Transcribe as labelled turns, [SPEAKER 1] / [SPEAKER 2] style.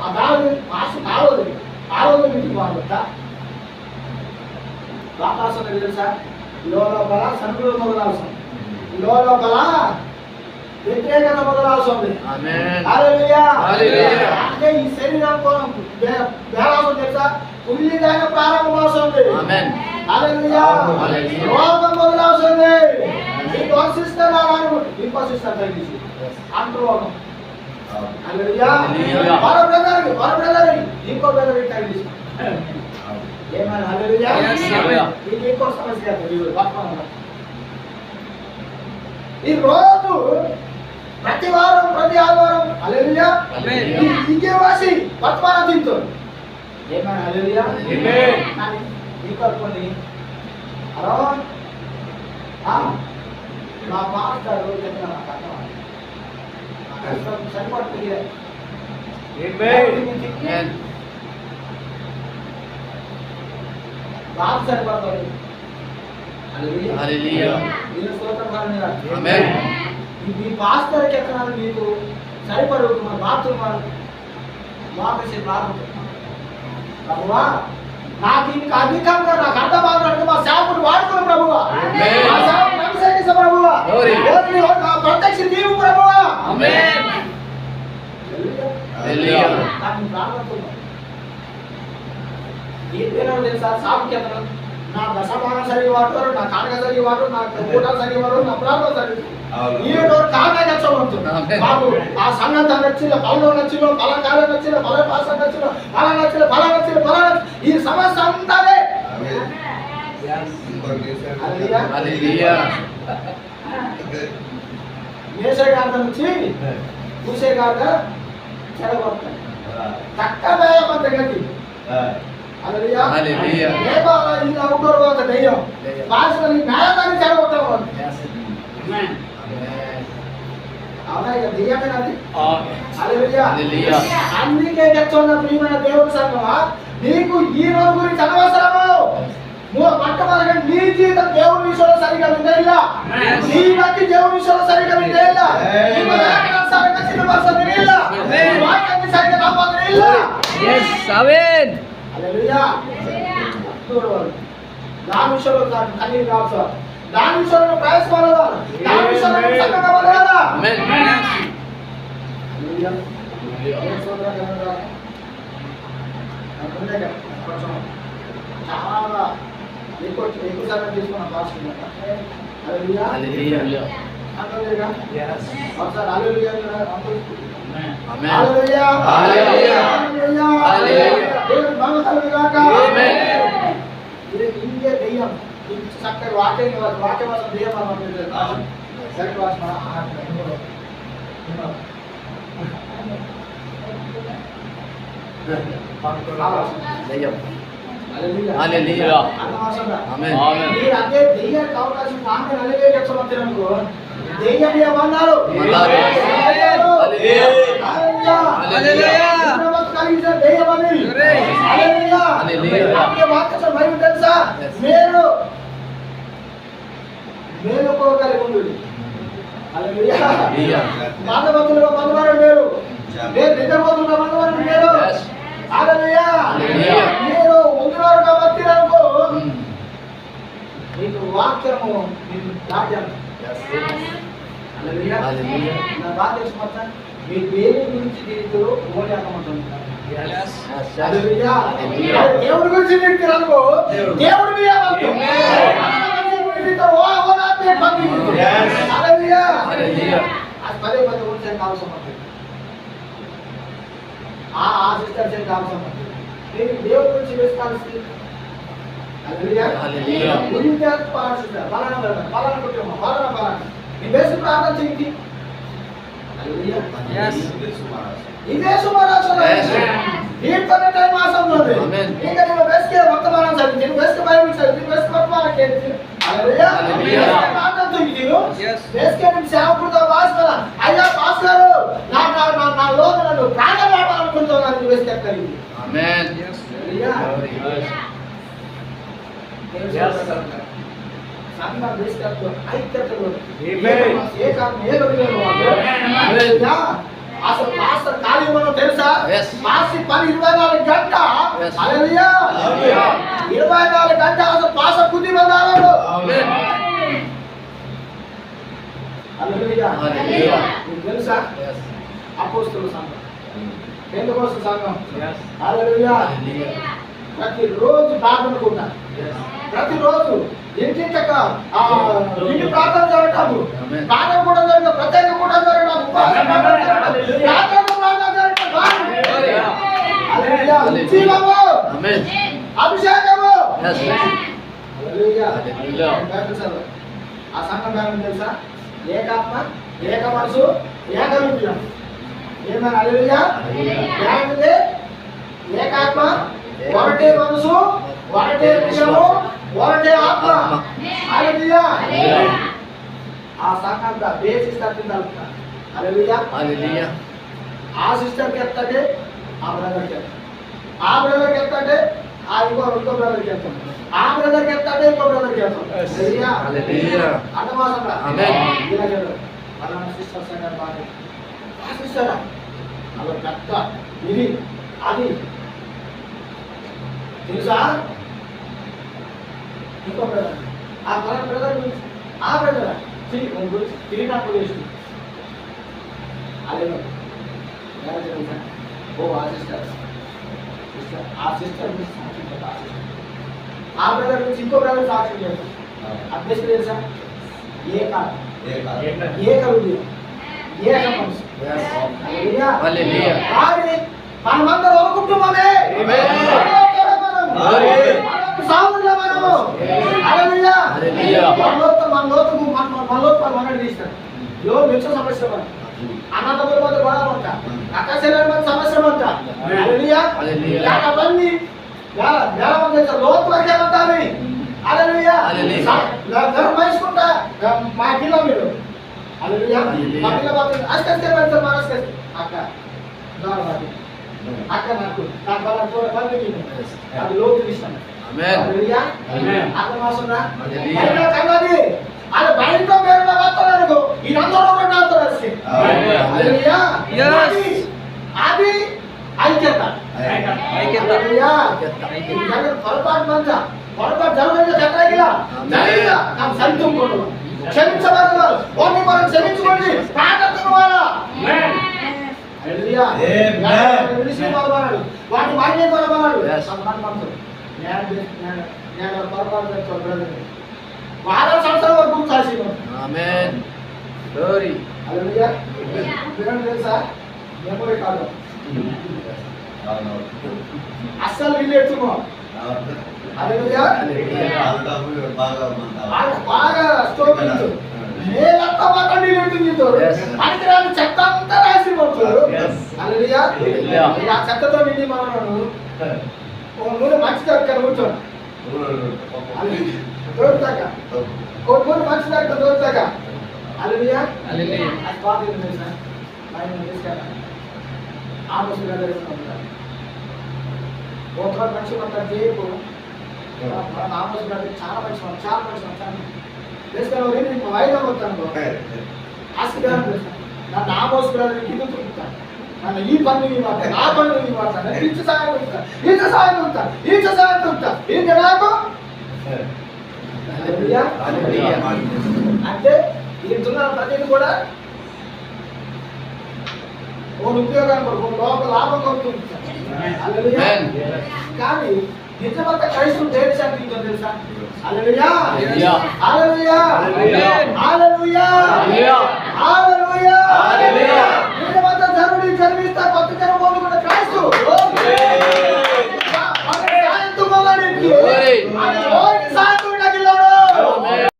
[SPEAKER 1] అదాలు ఆశ కావదు కావదు మీకు బాగుందా బాపాసం తెలుసా లోపల సన్నులు మొదలవసం లోపల వ్యతిరేకత మొదలవుతుంది. హల్లెలూయా. అంటే ఈ శరీరం బేరాసం తెలుసా ఉల్లిదాన ప్రారంభమవుతుంది. హల్లెలూయా. రోగం మొదలవుతుంది. మీకు వసిస్తారా ఇంకో సిస్టర్ తగ్గించి అంటురోగం. హల్లెలూయా. మరో బ్రదర్ ఇంకో బ్రదర్ తగ్గించి ఏమన్నా. హల్లెలూయా. ఇది ఇంకో సమస్య ఈ రోజు ప్రతి వారం ప్రతి ఆదివారం హల్లెలూయా ఇంకే వాసి వర్తమానం తింటారు. ఏమన్నా. హల్లెలూయా. కానీ ఇంకొకటి హలో మా మాస్టర్ చెప్పిన సరిపడుతుంది బాగా సరిపడుతుంది. ఈ పాస్టర్కి ఎక్కడాలు మీకు సరిపడు మన బాత్రూమ్ వాపేసి ప్రభువా నాకు ఇంకా అధికంగా నాకు అర్థం మాట్లాడితే మా సేవకుడు వాడుకున్న ప్రభువా ప్రభువా ప్రత్యక్ష దీవు ప్రభువా తెలుసా సాముఖ్యతను నా దశమాన సరి వాడతారు నా కానక సరి వాడు నా కూట సరి వాడు నా ప్రాంతం సరి ఈ కారణంగా బాబు ఆ సంగతి నచ్చిన పనులు నచ్చిన పలకాలు నచ్చిన పల భాష నచ్చిన పల నచ్చిన పల నచ్చిన పల ఈ సమస్య అంతానే మేసే గారి నుంచి పూసే గారు చెడగొడతారు తక్కువ మంత గట్టి. హల్లెలూయా. దేవాల ఈ అవుట్డోర్ వాత దయ్యం భాషని న్యాయాన్ని చెడగొట్టడం. ఆమేన్. అవునా ఇక దయ్యమేనది. హల్లెలూయా. అందుకే చెప్తున్న ప్రియమైన దేవుని సంగమా నీకు ఈ రోజు గురించి అనవసరము. మొట్టమొదటిగా నీ జీవితం దేవుని విషయంలో సరిగా వినేలా నీ బట్టి దేవుని విషయంలో సరిగా వినేలా సరిగా చిన్నపరచనిలా వాక్యాన్ని సరిగా నమ్మనిలా.
[SPEAKER 2] ఆమేన్.
[SPEAKER 1] హల్లెలూయా. దాని విషయంలో కన్నీ రావచ్చు దాని విషయంలో ప్రయాసపడాలి దాని విషయంలో చక్కగా పడాలి.
[SPEAKER 2] ఆమేన్.
[SPEAKER 1] హల్లెలూయా. చాలా ఎక్కువ సార్లు తీసుకున్న భాష. హల్లెలూయా. హల్లెలూయా. ఒకసారి హల్లెలూయా.
[SPEAKER 2] ఆమేన్.
[SPEAKER 1] హల్లెలూయా. హల్లెలూయా. హల్లెలూయా. దేవుని మహిమ కలుగుగాక. ఆమేన్. ఇది ఇంకే దెయ్యం చక్కగా వాక్యవాసం దెయ్యం అనుకుంటుంది. సరిగ్గా వాసన
[SPEAKER 2] దెయ్యం.
[SPEAKER 1] హల్లెలూయా.
[SPEAKER 2] హల్లెలూయా. ఆమేన్. ఆమేన్.
[SPEAKER 1] మీరు అదే దెయ్యానికి అవకాశం కాంగ్రెస్ హల్లెలూయా చెప్పమంటారనుకో దెయ్యం ఏమన్నారు.
[SPEAKER 2] హల్లెలూయా.
[SPEAKER 1] హల్లెలూయా. కలిగిన దెయ్యం అని. హల్లెలూయా.
[SPEAKER 2] హల్లెలూయా.
[SPEAKER 1] వాక్యం భయం తెలుసా మీరు మేలుకోగలిగి ఉండు. హల్లెలూయా. మందవంతులుగా మందవారు మీరు నిద్రపోతున్న మందవారు మీరు. హల్లెలూయా. మీరు ఉంటున్నారు కాబట్టి అనుకో మీకు వాక్యము మీకు రాజ్యం. హల్లెలూయా. నా బాధ తెలుసుకుంటా మీ దేవుని గురించి దీనితో ఓడియాకమంటుంది. హల్లెలూయా. దేవుడి గురించి మీరు అనుకో దేవుడి మీద పదే పదే ఉంటే అవసరం పడుతుంది. ఆశిస్తారు అవసరం పడుతుంది. మీరు దేవుడి గురించి వేసుకోవాల్సింది. ప్రార్థన చేయండి. ఇదే సుమారాసన దీంతోనే టైం ఆసంలో ఇంకా నేను వేసుకే వర్తమానం చదివి నేను వేసుకు బైబిల్ చదివి వేసుకు వర్తమానం కేంద్ర అయ్యా పాస్ గారు నా లోను నన్ను ప్రాణం ఆడాలనుకుంటున్నాను వేసుకు కలిగింది. అసలు పాస్టర్ ఖాళీ మనం తెలుసా?
[SPEAKER 2] Yes.
[SPEAKER 1] పాస్టర్ పని 24 గంట.
[SPEAKER 2] Yes.
[SPEAKER 1] హల్లెలూయా.
[SPEAKER 2] హల్లెలూయా.
[SPEAKER 1] 24 గంట అసలు పాస్టర్ బుద్ధి బందాలు.
[SPEAKER 2] ఆమేన్.
[SPEAKER 1] హల్లెలూయా.
[SPEAKER 2] హల్లెలూయా.
[SPEAKER 1] మీకు తెలుసా?
[SPEAKER 2] Yes.
[SPEAKER 1] అపోస్తలుల సంఘం, పెంతెకోస్తు సంఘం.
[SPEAKER 2] Yes.
[SPEAKER 1] హల్లెలూయా.
[SPEAKER 2] హల్లెలూయా.
[SPEAKER 1] ప్రతిరోజు ప్రార్థన కూడా,
[SPEAKER 2] Yes.
[SPEAKER 1] ప్రతిరోజు ఇంటింటక ఇంటి ప్రార్థన జరగటాము,
[SPEAKER 2] ఆమేన్.
[SPEAKER 1] ప్రార్థన కూడా జరగదు, ప్రత్యేక కూడా జరగడం, ఉపవాస ప్రార్థన జరగడం, ప్రార్థన ప్రార్థన జరగడం.
[SPEAKER 2] హల్లెలూయా.
[SPEAKER 1] హల్లెలూయా. ఉజ్జీవము,
[SPEAKER 2] ఆమేన్.
[SPEAKER 1] అభిషేకము.
[SPEAKER 2] Yes.
[SPEAKER 1] హల్లెలూయా.
[SPEAKER 2] హల్లెలూయా.
[SPEAKER 1] ఆ సంఘం ఏమని తెలుసా? ఏకాత్మ, ఏక మనసు, ఏక హృదయం. ఏమని? హల్లెలూయా. ఏమంటే ఏకాత్మ, ఒకటే మనసు, ఒకటే హృదయము, ఒకటే ఆత్మ. హల్లెలూయా. ఆ సంఘం ఏ సిస్టర్ కింద కలుపుతారు. హల్లెలూయా.
[SPEAKER 2] హల్లెలూయా.
[SPEAKER 1] ఆ సిస్టర్కి ఎత్తంటే ఆ బ్రదర్కి వెళ్తాం, ఆ బ్రదర్కి ఎత్తంటే ఆ ఇంకో బ్రదర్కి వెళ్తాం, ఆ బ్రదర్కి ఎత్తంటే ఇంకో బ్రదర్కి వెళ్తాం. హల్లెలూయా.
[SPEAKER 2] హల్లెలూయా.
[SPEAKER 1] అర్థమాసంగా
[SPEAKER 2] ఆమేన్.
[SPEAKER 1] ఇలాగేదో పలానా సిస్టర్ సంఘం బాగా ఆ సిస్టరా అలా పెద్ద ఇది అది తెలుసా? ఇంకో బ్రదర్, ఆ పలానా బ్రదర్ గురించి, ఆ బ్రదర్ గురించి తిరిగినప్పుడు చేస్తుంది. అదే తెలుసా? ఓ ఆ సిస్టర్, ఆ సిస్టర్ గురించి సాక్షి చెప్పాలి. ఆ సిస్టర్, ఆ బ్రదర్ గురించి ఇంకో బ్రదర్ సాక్షి చెప్పాలి. అభ్యర్థి తెలుసా? ఏక హృదయం, ఏక మనసు.
[SPEAKER 2] Yes.
[SPEAKER 1] హల్లెలూయా.
[SPEAKER 2] హల్లెలూయా.
[SPEAKER 1] కానీ మనమందరం ఒక కుటుంబమే.
[SPEAKER 2] ఆమేన్.
[SPEAKER 1] ఆమేన్. మనకు సహోదరులు మనము. హల్లెలూయా.
[SPEAKER 2] హల్లెలూయా.
[SPEAKER 1] మనలోతు మనల్ని తీస్తాడు. ఎవరు మెచ్చు సమస్య మన అన్నదమ్ముల మధ్య గొడవ అంట, అక్కశరీరం మధ్య సమస్య అంట. హల్లెలూయా.
[SPEAKER 2] హల్లెలూయా.
[SPEAKER 1] యాకబంది వేల మంది లోతు వరకే ఉంటారు. హల్లెలూయా.
[SPEAKER 2] హల్లెలూయా.
[SPEAKER 1] గర్భం వహించుకుంటా మా కిలో మీరు. హల్లెలూయా.
[SPEAKER 2] హల్లెలూయా.
[SPEAKER 1] మా పిల్ల బాబు అస్కస్తే పెడతారు, మా అస్కస్తే అక్క దాని అక్క నాకు పని
[SPEAKER 2] Yes.
[SPEAKER 1] అది లోతు ఇష్టం.
[SPEAKER 2] ఆమేన్.
[SPEAKER 1] హల్లెలూయా.
[SPEAKER 2] ఆమేన్.
[SPEAKER 1] అర్థమవుతుందా?
[SPEAKER 2] హల్లెలూయా.
[SPEAKER 1] బయట కన్నది అది బయట పేరున వస్తారనుకో ఇదంతా ఒకటి అవుతారు. హల్లెలూయా.
[SPEAKER 2] Yes.
[SPEAKER 1] అది ఐక్యత.
[SPEAKER 2] ఐక్యత.
[SPEAKER 1] హల్లెలూయా.
[SPEAKER 2] ఐక్యత.
[SPEAKER 1] ఈ జగన్ పొరపాటు మంద పొరపాటు జరగదు చక్రగిలా జరిగిన నాకు సంతుంకోడు క్షమించబడదు ఓన్లీ మనం క్షమించుకోండి ప్రార్థన వారా. హల్లెలూయా. వాటి వాక్య కొనబడాడు.
[SPEAKER 2] Yes.
[SPEAKER 1] నేను పొరపాటు చేస్తాను. వారం సంవత్సరం వరకు చాసి.
[SPEAKER 2] ఆమేన్. గ్లోరీ.
[SPEAKER 1] హల్లెలూయా. మీరు తెలుసా? మెమరీ కాదు అస్సలు వీళ్ళు ఎత్తుకో. హల్లెలూయా. బాగా స్తోత్రించు. నేలంతా మాత్రం నీళ్ళు ఎత్తుకుంటారు.
[SPEAKER 2] Yes.
[SPEAKER 1] పనికిరాని చెత్త అంతా రాసి పడుతారు.
[SPEAKER 2] Yes.
[SPEAKER 1] హల్లెలూయా.
[SPEAKER 2] హల్లెలూయా.
[SPEAKER 1] ఆ చెత్తతో నిండి మనను ఓ నూనె మంచి దగ్గర కూర్చోండి. దొరుకుతాక కొన్ని మంచి దగ్గర దొరుకుతాక. హల్లెలూయా.
[SPEAKER 2] హల్లెలూయా.
[SPEAKER 1] అది బాగా తెలుసా? ఆయన తీసుకెళ్ళా ఆమోసు గారు ఒక మనిషి అంతా చేయకు. ఆమోసు గారు చాలా మంచి తీసుకెళ్ళి నీకు వాయిదా వస్తాను. ఆస్తిగారు తెలుసా? నన్ను ఆమోసు గారు కింద తుడుతాను, నన్ను ఈ పన్ను మాట ఆ పన్ను మాట్లాడు, ఇంచు సాయం ఉంటా, ఇంచు సాయం ఉంటా, ఇంచు సాయం ఉంటా, ఇంత నాకు. హల్లెలూయా.
[SPEAKER 2] హల్లెలూయా.
[SPEAKER 1] అంటే ఇంటున్న ప్రతిదీ కూడా ఓ ఉద్యోగాన్ని కొరకు లోపల లాభం కొడుతుంది. హల్లెలూయా. కానీ నిజమంతా క్రైస్తవులు దేని శాంతించో తెలుసా? హల్లెలూయా.
[SPEAKER 2] హల్లెలూయా.
[SPEAKER 1] హల్లెలూయా.
[SPEAKER 2] హల్లెలూయా.
[SPEAKER 1] హల్లెలూయా.
[SPEAKER 2] హల్లెలూయా.
[SPEAKER 1] హల్లెలూయా.
[SPEAKER 2] హల్లెలూయా.